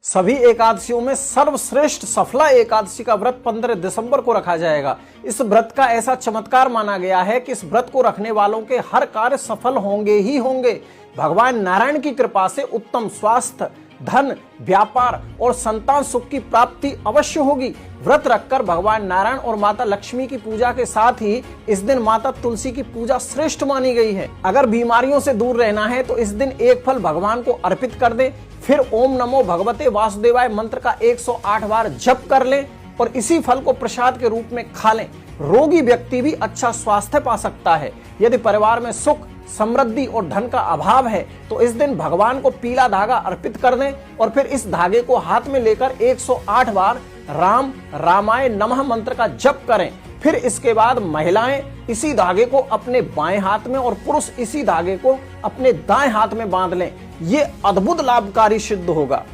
सभी एकादशियों में सर्वश्रेष्ठ सफला एकादशी का व्रत 15 दिसंबर को रखा जाएगा। इस व्रत का ऐसा चमत्कार माना गया है कि इस व्रत को रखने वालों के हर कार्य सफल होंगे ही होंगे। भगवान नारायण की कृपा से उत्तम स्वास्थ्य, धन, व्यापार और संतान सुख की प्राप्ति अवश्य होगी। व्रत रखकर भगवान नारायण और माता लक्ष्मी की पूजा के साथ ही इस दिन माता तुलसी की पूजा श्रेष्ठ मानी गई है। अगर बीमारियों से दूर रहना है तो इस दिन एक फल भगवान को अर्पित कर दें, फिर ओम नमो भगवते वासुदेवाय मंत्र का 108 बार जप कर लें और इसी फल को प्रसाद के रूप में खा लें। रोगी व्यक्ति भी अच्छा स्वास्थ्य पा सकता है। यदि परिवार में सुख, समृद्धि और धन का अभाव है तो इस दिन भगवान को पीला धागा अर्पित कर दें और फिर इस धागे को हाथ में लेकर 108 बार राम रामाय नमः मंत्र का जप करें। फिर इसके बाद महिलाएं इसी धागे को अपने बाएं हाथ में और पुरुष इसी धागे को अपने दाएं हाथ में बांध लें। ये अद्भुत लाभकारी सिद्ध होगा।